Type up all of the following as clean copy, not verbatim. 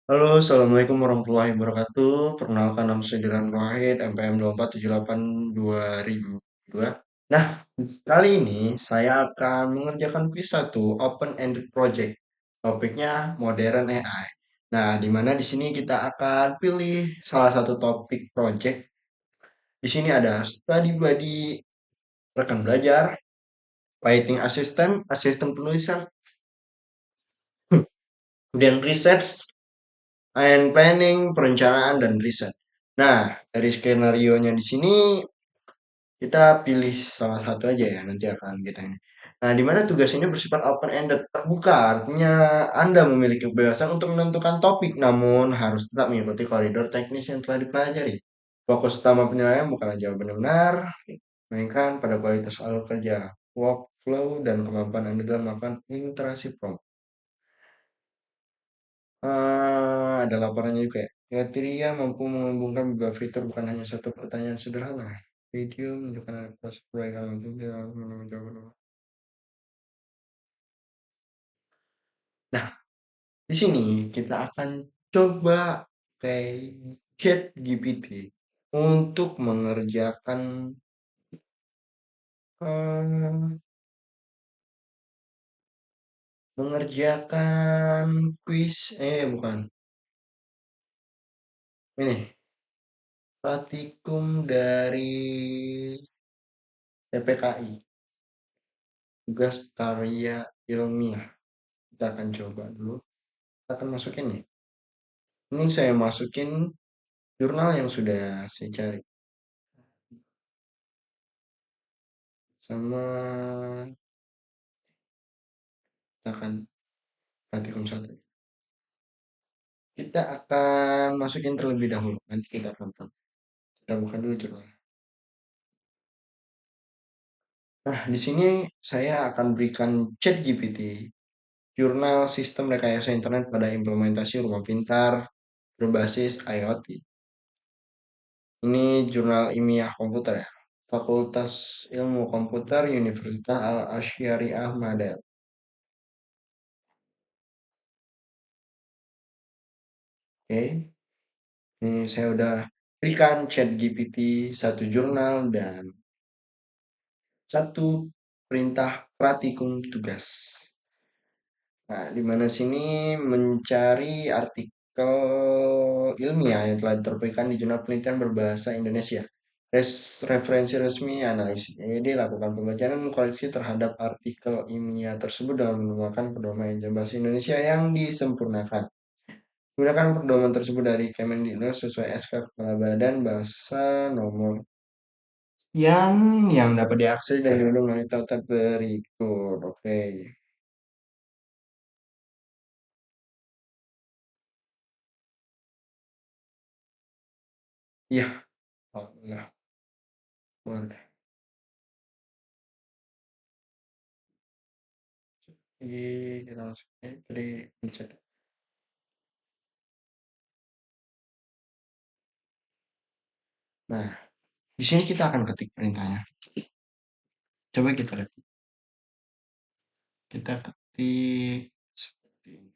Halo, Assalamualaikum warahmatullahi wabarakatuh. Perkenalkan nama saya Dilan Wahid, MPM 2478-2002. Nah, kali ini saya akan mengerjakan quiz satu open-ended project. Topiknya modern AI. Nah, di mana di sini kita akan pilih salah satu topik project. Di sini ada study buddy, rekan belajar, writing assistant, asisten penulisan, kemudian research, and planning, perencanaan, dan riset. Nah, dari skenario-nya di sini kita pilih salah satu aja ya, nanti akan kita ini. Nah, di mana tugas ini bersifat open-ended, terbuka, artinya Anda memiliki kebebasan untuk menentukan topik, namun harus tetap mengikuti koridor teknis yang telah dipelajari. Fokus utama penilaian bukanlah jawaban yang benar, melainkan pada kualitas alur kerja, workflow, dan kemampuan Anda dalam melakukan interaksi prompt. Ada laporannya juga ya. Kriteria mampu menghubungkan beberapa fitur bukan hanya satu pertanyaan sederhana. Video menunjukkan adaptasi perbaikan juga. Nah, di sini kita akan coba kayak chat GPT untuk eh, mengerjakan quiz bukan ini pratikum dari TPKI, tugas karya ilmiah. Kita akan coba dulu. Kita akan masukin nih. Ini saya masukin jurnal yang sudah saya cari. Sama kita akan praktikum satu. Kita akan masukin terlebih dahulu. Nanti kita akan kita buka dulu jurnal. Nah, di sini saya akan berikan chat GPT, jurnal sistem rekayasa internet pada implementasi rumah pintar berbasis IoT. Ini jurnal ilmiah komputer ya. Fakultas Ilmu Komputer Universitas Al-Asyariah Madar. Oke, ini saya udah berikan chat GPT satu jurnal dan satu perintah pratikum tugas. Nah, di mana sini mencari artikel ilmiah yang telah diterbitkan di jurnal penelitian berbahasa Indonesia. Referensi resmi analisis. Jadi lakukan pembacaan dan koreksi terhadap artikel ilmiah tersebut dengan menggunakan pedoman bahasa Indonesia yang disempurnakan. Gunakan pedoman tersebut dari Kemendikbud sesuai SK Kepala Badan Bahasa nomor yang dapat diakses dan diunduh melalui tata berikut. Oke. Iya. Alhamdulillah. Boleh. Kita langsung tadi pencet. Nah, di sini kita akan ketik perintahnya. Coba kita ketik. Kita ketik seperti ini.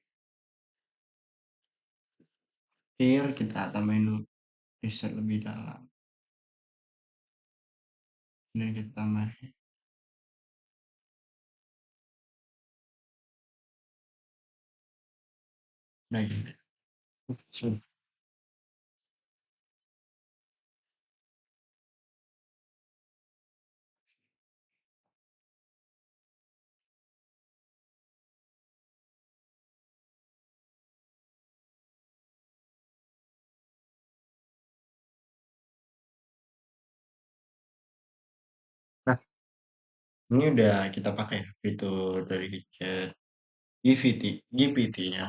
Here kita tambahin dulu riset lebih dalam. Ini kita tambahin. Nah, gitu. So, nah, ini udah kita pakai fitur dari chat GPT, GPT-nya.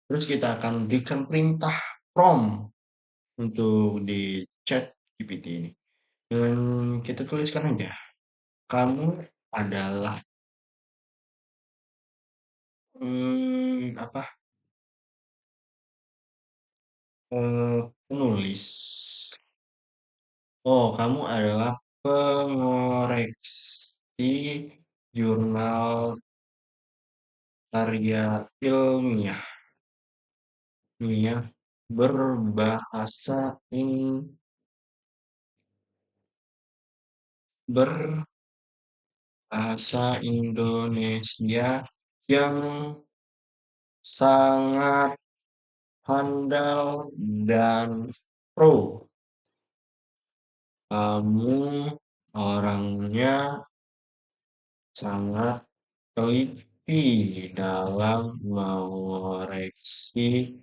Terus kita akan berikan perintah prompt untuk di chat GPT ini. Dan kita tuliskan aja, kamu adalah apa penulis. Oh, kamu adalah pengoreksi jurnal karya ilmiah. Nih ya, berbahasa berbahasa Indonesia yang sangat handal dan pro. Kamu orangnya sangat teliti dalam mengoreksi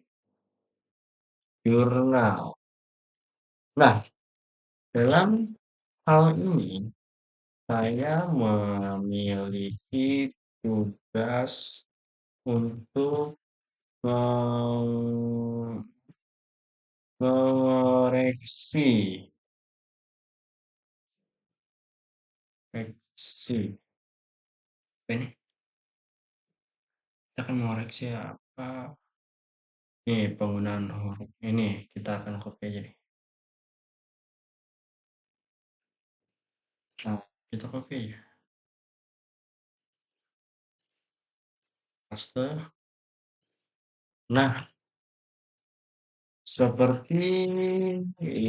jurnal. Nah, dalam hal ini saya memiliki tugas untuk meng- mengoreksi, koreksi. Apa ini? Kita akan mengoreksi apa? Nih, penggunaan huruf ini kita akan copy aja nih. Nah, kita copy aja. Paste. Nah, seperti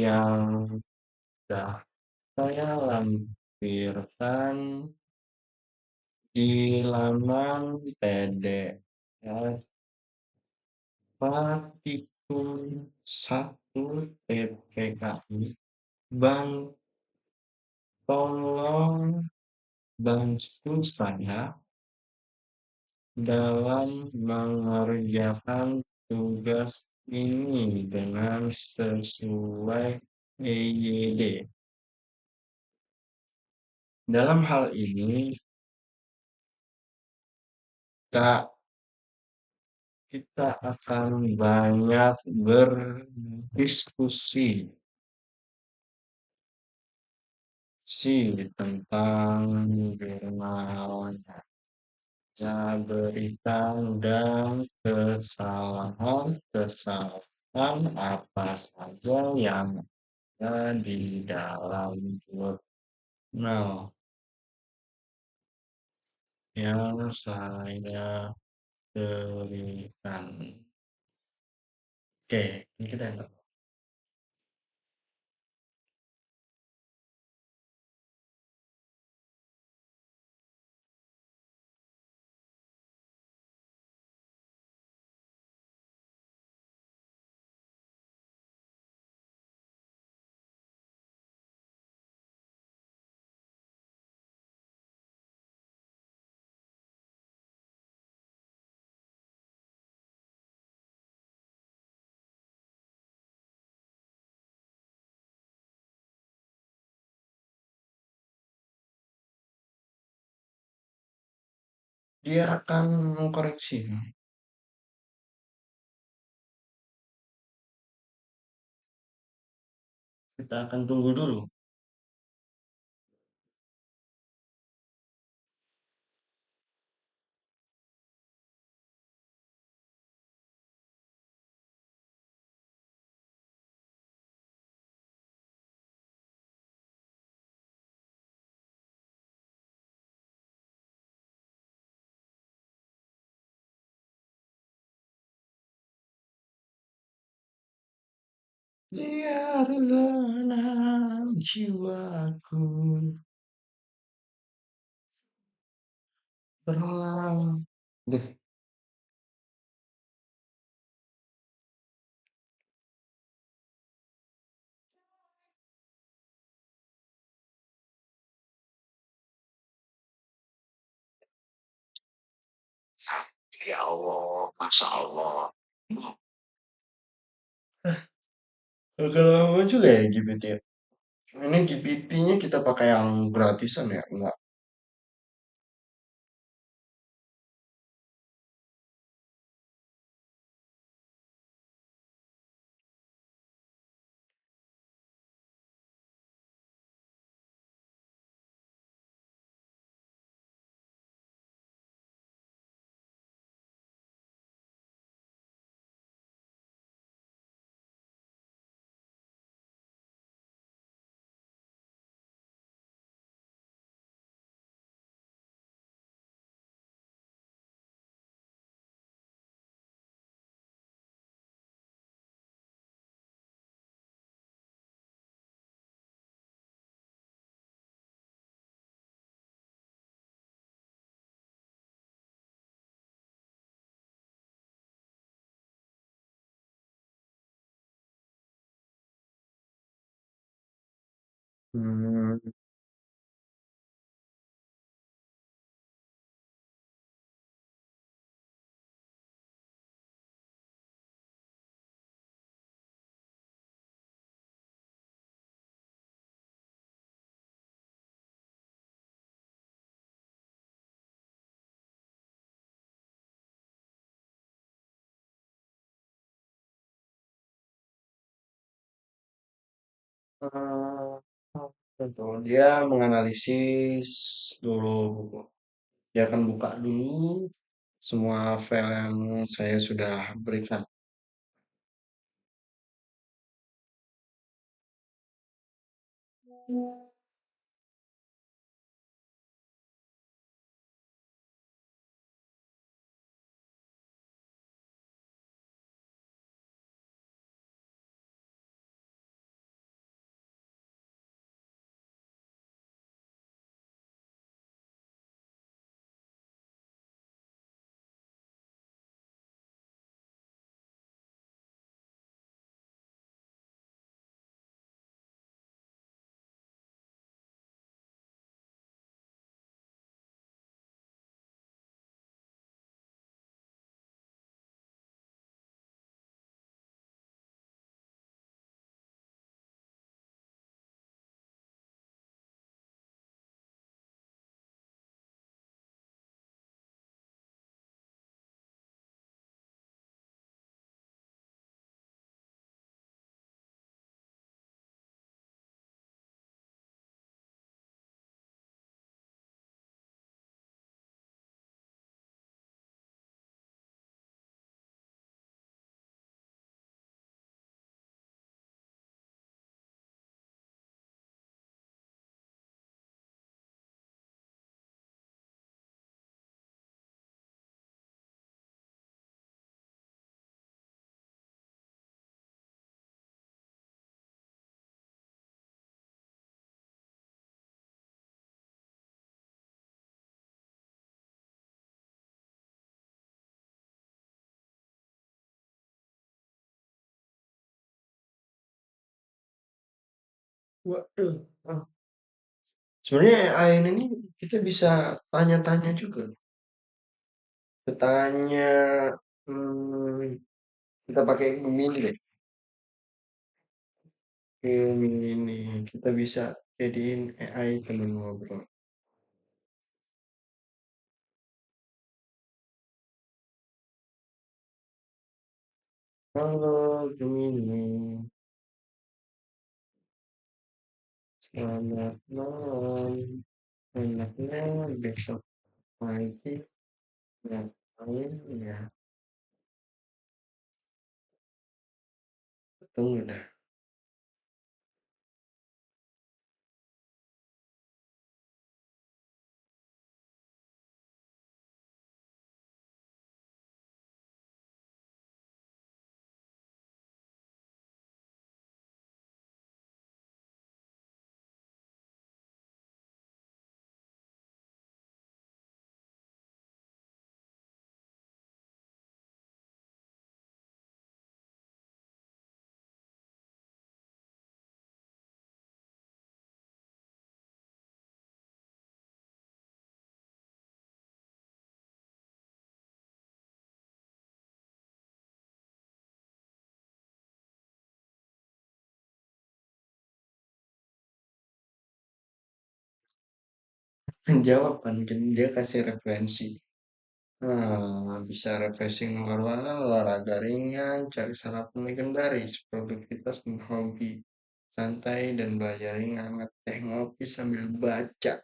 yang sudah saya lampirkan di laman PDF Praktikum 1 TPKI, Bang, tolong bantu saya dalam mengerjakan tugas ini dengan sesuai EYD. Dalam hal ini, Kak, kita akan banyak berdiskusi tentang jurnal yang berikan dan kesalahan-kesalahan apa saja yang ada di dalam jurnal yang saya berikan. Oke, ini kita enter. Dia akan mengkoreksi. Kita akan tunggu dulu. Biarlah jiwaku berlalang. Duh, ya Allah, Masya Allah. Agak lama juga ya GPT ya. Ini GPT-nya kita pakai yang gratisan ya? Enggak. Hmm, eh, betul. Dia menganalisis dulu. Dia akan buka dulu semua file yang saya sudah berikan. Waduh, sebenarnya AIN ini kita bisa tanya-tanya juga. Bertanya, hmm, kita pakai Gemini deh. Gemini, kita bisa jadiin AI teman ngobrol. Halo Gemini, selamat malam. Enaknya besok pagi ngapain ya? Tunggu dah. Jawab kan, dia kasih referensi. Bisa refreshing olahraga ringan, cari sarapan legendaris, produktivitas dan hobi, santai dan belajar ringan, ngeteh ngopi sambil baca.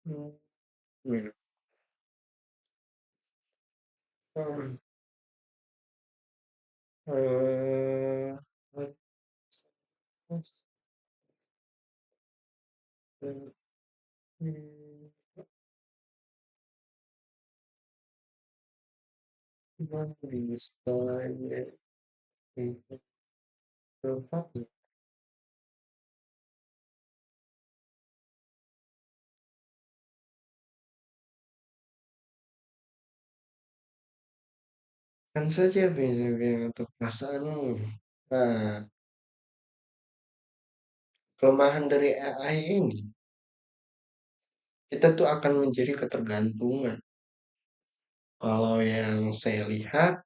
Hmm, hmm, hmm, eh, hmm, bisa ya, itu tempat Kan saja beda-beda untuk perasaanmu. Nah, kelemahan dari AI ini, kita tuh akan menjadi ketergantungan. Kalau yang saya lihat,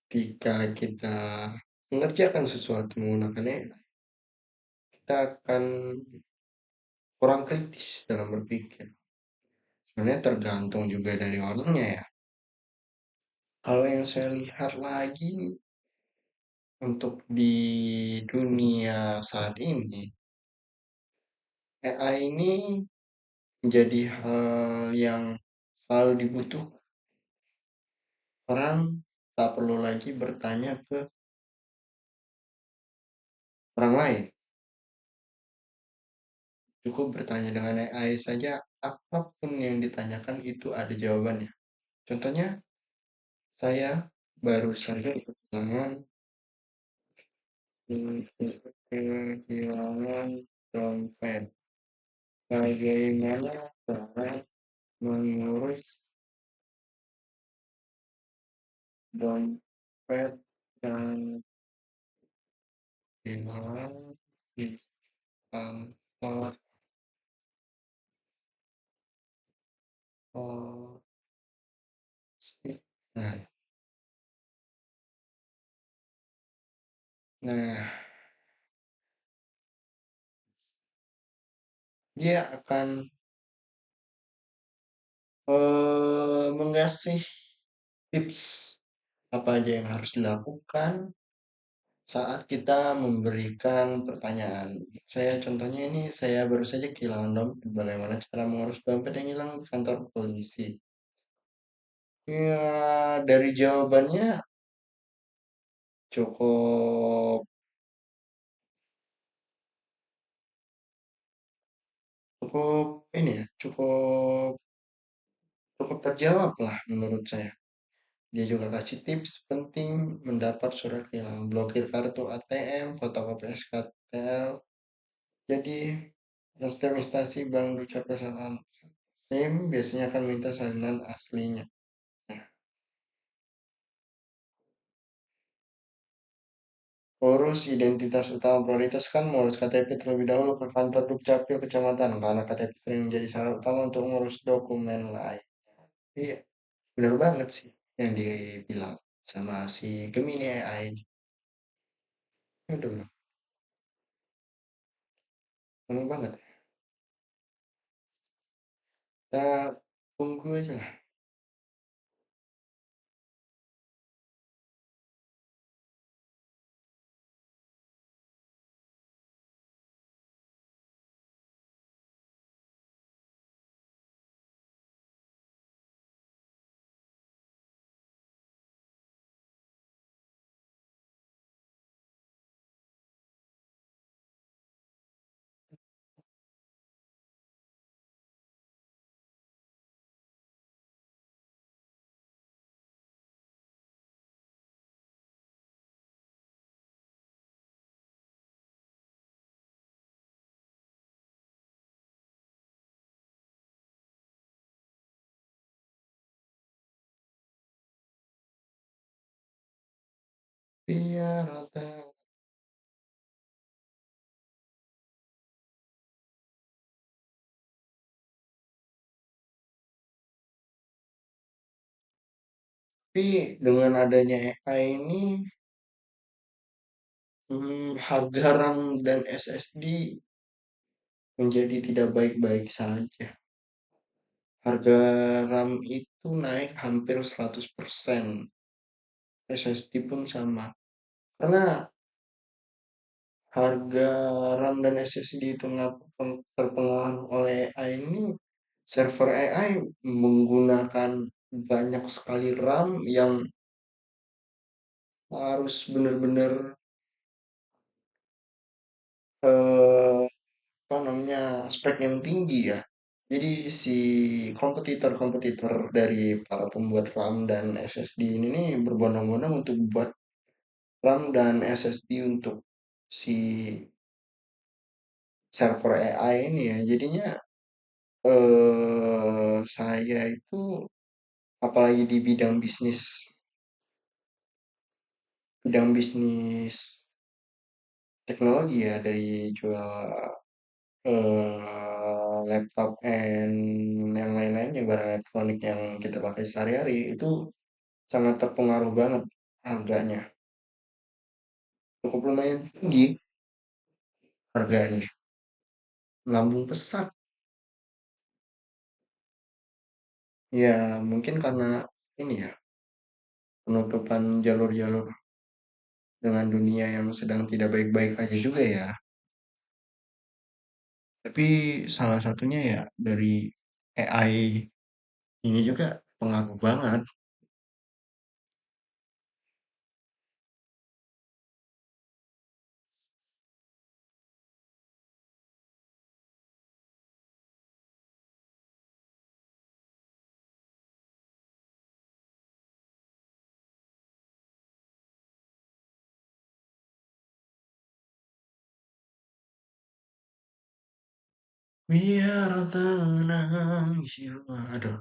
ketika kita mengerjakan sesuatu menggunakan AI, kita akan kurang kritis dalam berpikir. Sebenarnya tergantung juga dari orangnya ya. Kalau yang saya lihat lagi untuk di dunia saat ini, AI ini menjadi hal yang selalu dibutuhkan. Orang tak perlu lagi bertanya ke orang lain. Cukup bertanya dengan AI saja, apapun yang ditanyakan itu ada jawabannya. Contohnya, saya baru saja kehilangan dompet. Bagaimana cara mengurus dompet yang hilang di kantor polisi? Nah, nah, dia akan mengasih tips apa aja yang harus dilakukan saat kita memberikan pertanyaan. Saya contohnya ini, saya baru saja kehilangan dompet. Bagaimana cara mengurus dompet yang hilang di kantor polisi? Ya, dari jawabannya cukup cukup ini ya, cukup cukup terjawab lah menurut saya. Dia juga kasih tips penting mendapat surat kehilangan, blokir kartu ATM, fotokopi SKTL. Jadi, setiap instansi bank dukcapil saat SIM biasanya akan minta salinan aslinya. Nah, urus identitas utama prioritas kan mengurus KTP terlebih dahulu ke kantor dukcapil kecamatan karena KTP sering menjadi syarat utama untuk mengurus dokumen lain. Iya, benar banget sih yang dibilang sama si Gemini AI. Aduh, benar banget. Kita tunggu aja lah. Biar ada. Tapi dengan adanya AI ini, harga RAM dan SSD menjadi tidak baik-baik saja. Harga RAM itu naik hampir 100%. SSD pun sama. Karena harga RAM dan SSD itu terpengaruh oleh AI ini, server AI menggunakan banyak sekali RAM yang harus benar-benar eh, apa namanya spek yang tinggi ya. Jadi si kompetitor-kompetitor dari para pembuat RAM dan SSD ini nih berbondong-bondong untuk buat RAM dan SSD untuk si server AI ini ya. Jadinya saya itu apalagi di bidang bisnis bidang bisnis teknologi ya, dari jual laptop and yang lain-lainnya, barang elektronik yang kita pakai sehari-hari itu sangat terpengaruh banget harganya. Cukup lumayan tinggi harganya, melambung pesat. Ya mungkin karena ini ya, penutupan jalur-jalur dengan dunia yang sedang tidak baik-baik aja juga ya. Tapi salah satunya ya dari AI ini juga pengaruh banget. Biar tenang jiwa. Aduh,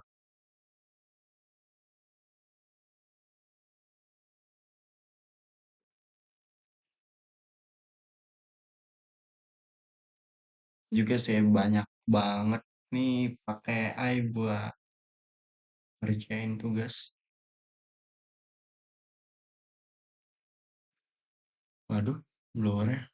juga saya banyak banget nih pakai AI buat ngerjain tugas. Waduh, blurnya.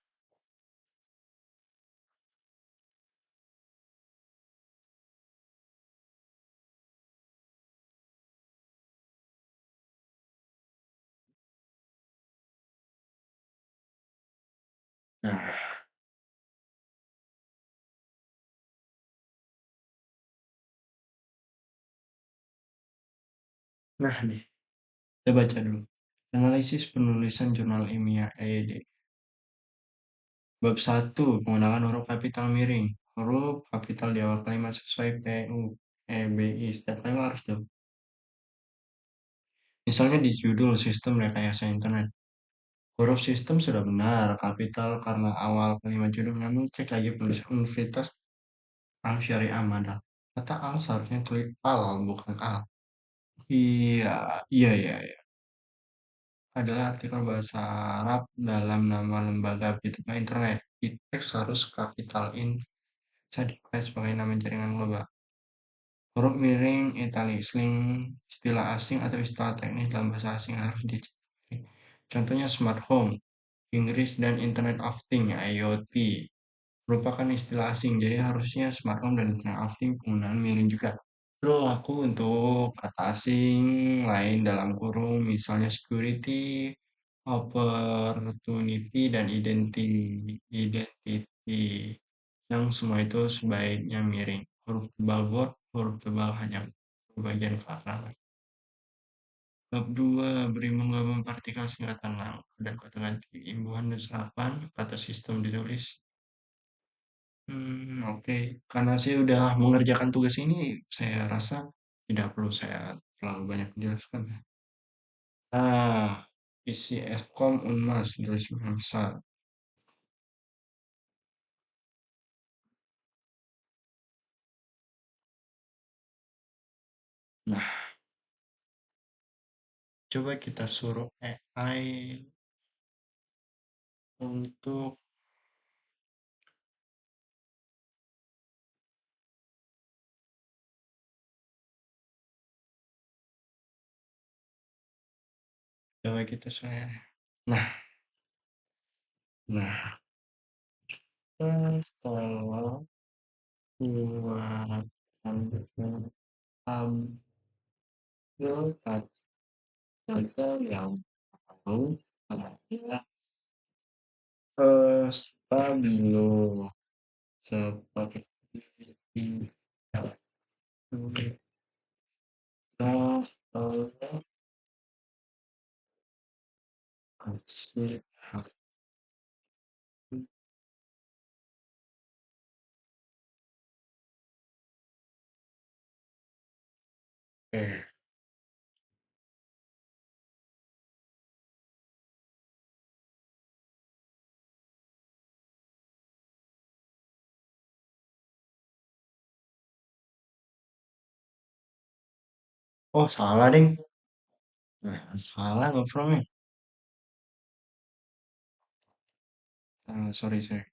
Nah, nah nih, kita baca dulu. Analisis penulisan jurnal ilmiah EYD. Bab satu, penggunaan huruf kapital miring. Huruf kapital di awal kalimat sesuai PU, EBI. Setiap kalimat harus dong. Misalnya di judul sistem rekayasa internet. Huruf sistem sudah benar, kapital karena awal kalimat judul. Namun cek lagi penulisan Universitas Al Syariah Madal. Kata al seharusnya klik al, bukan al. Iya, iya, iya, iya. Adalah artikel bahasa Arab dalam nama lembaga berita internet. Di teks harus kapital in, bisa dipakai sebagai nama jaringan global. Huruf miring, italic, slang, istilah asing atau istilah teknis dalam bahasa asing harus dicari. Contohnya smart home, Inggris dan Internet of Things, IoT, merupakan istilah asing. Jadi harusnya smart home dan Internet of Things penggunaan miring juga. Berlaku untuk kata asing lain dalam kurung, misalnya security, opportunity, dan identity. Yang semua itu sebaiknya miring. Huruf tebal bold, huruf tebal hanya bagian kanan. Bab 2, beri menggabung partikel singkatan noun dan kata ganti imbuhan dan serapan, kata sistem ditulis. Oke. Karena saya udah mengerjakan tugas ini, saya rasa tidak perlu saya terlalu banyak menjelaskan. Nah, isi Fkom Unmas tulis besar. Nah, coba kita suruh AI untuk coba kita suruh. Nah, nah, kalau buat tampil kata yang mau ya, stabilo seperti kita kasih HP. Oh, salah ding. Nah, salah nge-from-nya. Sorry, sorry.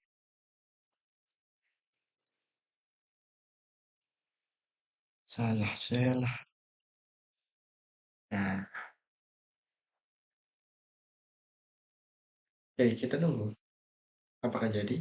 Salah saya lah. Nah, oke, kita tunggu. Apakah jadi?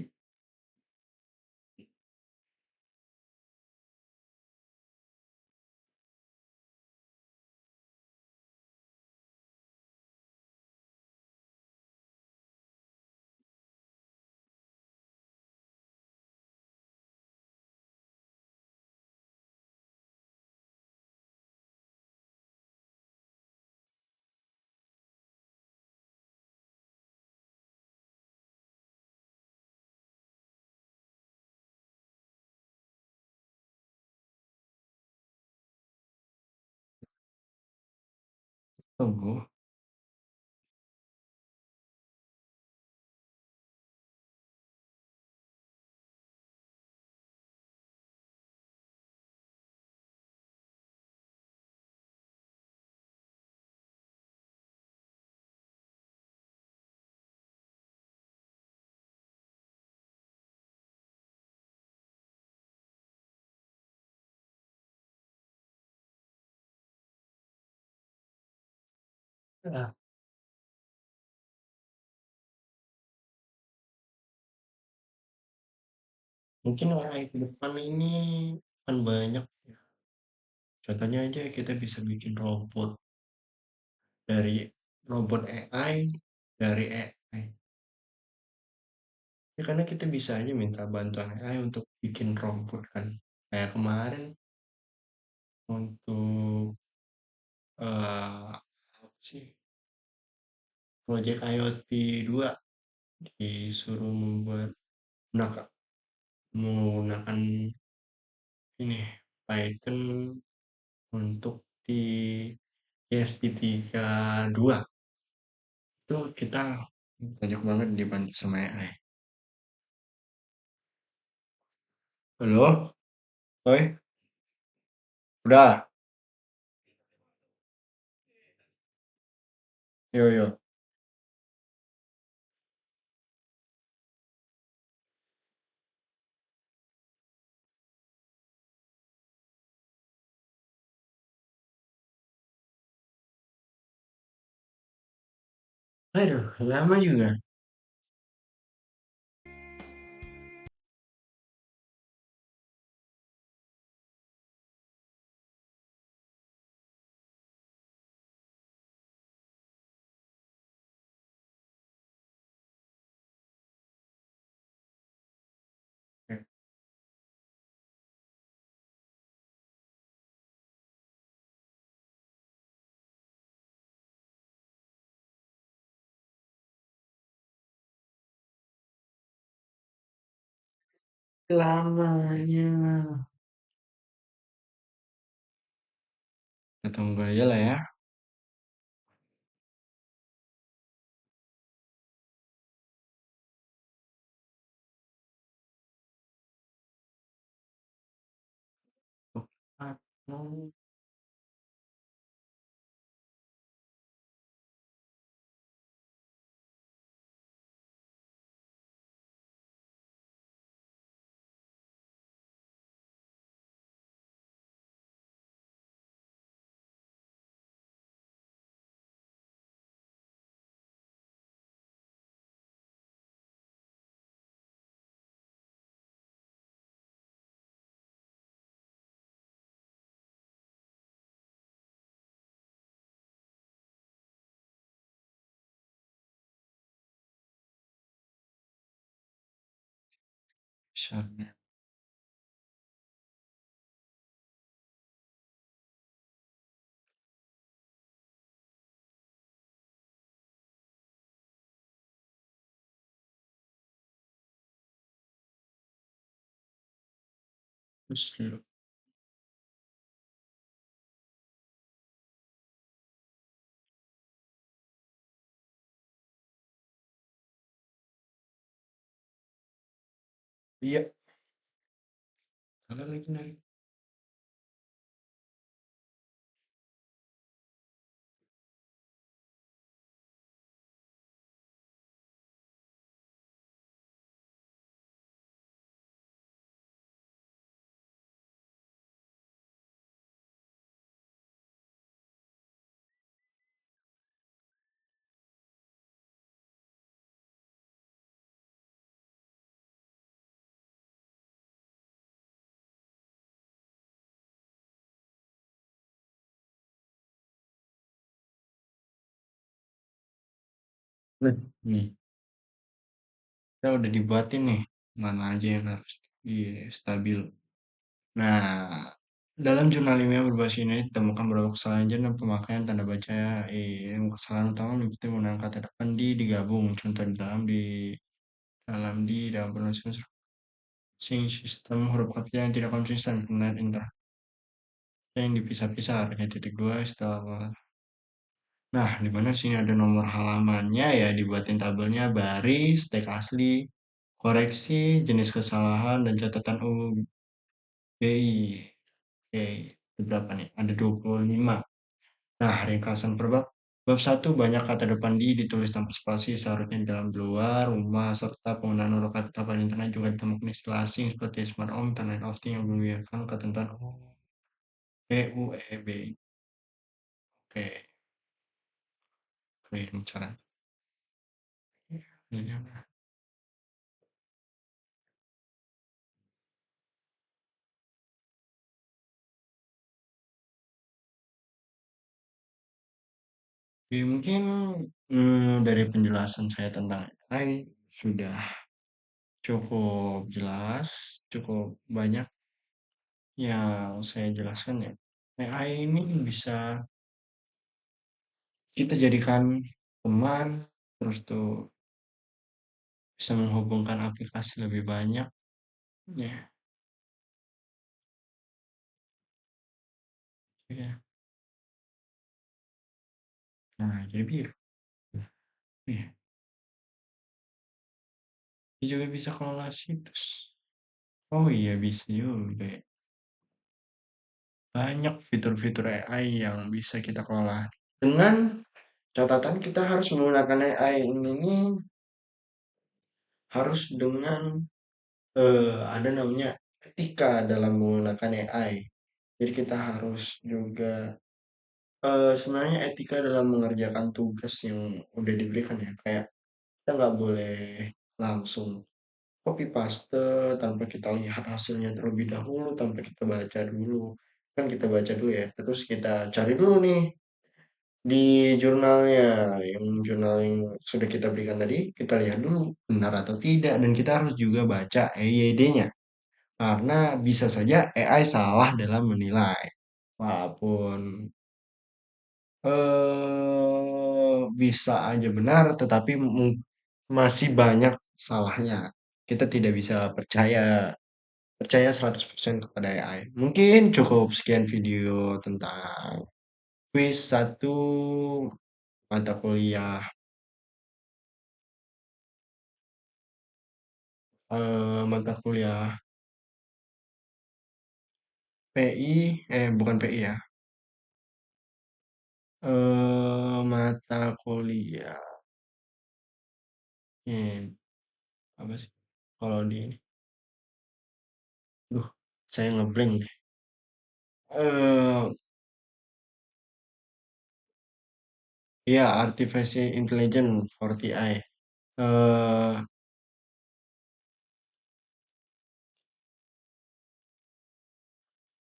Tunggu. Nah, mungkin AI ke depan ini akan banyak. Contohnya aja kita bisa bikin robot dari robot AI dari AI. Ya karena kita bisa aja minta bantuan AI untuk bikin robot kan. Kayak kemarin untuk apa sih? Project IoT 2 disuruh membuat menggunakan menggunakan ini Python untuk di ESP32 itu kita banyak banget dibantu sama AI. Halo, oi, udah, yo yo. Aduh, lama juga. Eh, Lamanya. Kita tunggu aja lah ya. Hmm, Misalnya. Terus dulu. Iya, salah lagi nih. Nah, nih, kita udah dibuatin nih, mana aja yang harus di stabil. Nah, dalam jurnal ilmiah berbasis ini ditemukan beberapa kesalahan dan pemakaian tanda baca kesalahan utama meliputi penggunaan kata depan digabung. Contoh dalam penulisan sistem huruf kapital yang tidak konsisten, kemudian yang dipisah-pisah harusnya titik dua setelah. Nah, di mana sini ada nomor halamannya ya, dibuatin tabelnya baris, teks asli, koreksi, jenis kesalahan, dan catatan UBI. Oke, berapa nih? Ada 25. Nah, ringkasan per bab. Bab 1 banyak kata depan ditulis tanpa spasi seharusnya di dalam luar rumah serta penggunaan huruf kata pada internet juga ditemukan istilah asing seperti smart home, internet of things yang membiarkan ketentuan PUEB. Oke, oke, cara. Ini apa? Oke, mungkin dari penjelasan saya tentang AI sudah cukup jelas, cukup banyak yang saya jelaskan ya. AI ini bisa kita jadikan teman, terus tuh bisa menghubungkan aplikasi lebih banyak, ya. Ya. Nah, jadi biru. Iya. Dia juga bisa kelola situs. Oh iya bisa juga ya. Banyak fitur-fitur AI yang bisa kita kelola. Dengan catatan kita harus menggunakan AI ini nih harus dengan ada namanya etika dalam menggunakan AI. Jadi kita harus juga sebenarnya etika dalam mengerjakan tugas yang udah diberikan ya. Kayak kita nggak boleh langsung copy paste tanpa kita lihat hasilnya terlebih dahulu, tanpa kita baca dulu. Kan kita baca dulu ya, terus kita cari dulu nih di jurnal yang sudah kita berikan tadi, kita lihat dulu benar atau tidak, dan kita harus juga baca EYD-nya. Karena bisa saja AI salah dalam menilai. Walaupun bisa aja benar, tetapi masih banyak salahnya. Kita tidak bisa percaya 100% kepada AI. Mungkin cukup sekian video tentang quiz satu mata kuliah mata kuliah PI, bukan PI ya. Mata kuliah ini apa sih? Kalau di ini, duh, saya ngeblank deh. Eh, ya Artificial Intelligence for TI. Eh,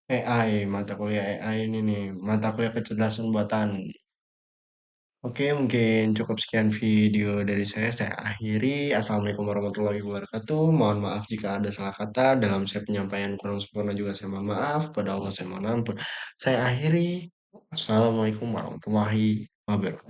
AI, mata kuliah AI ini nih, mata kuliah kecerdasan buatan. Oke, mungkin cukup sekian video dari saya akhiri. Assalamualaikum warahmatullahi wabarakatuh. Mohon maaf jika ada salah kata dalam saya penyampaian kurang sempurna juga saya mohon maaf. Pada Allah saya mohon ampun. Saya akhiri. Assalamualaikum warahmatullahi wabarakatuh.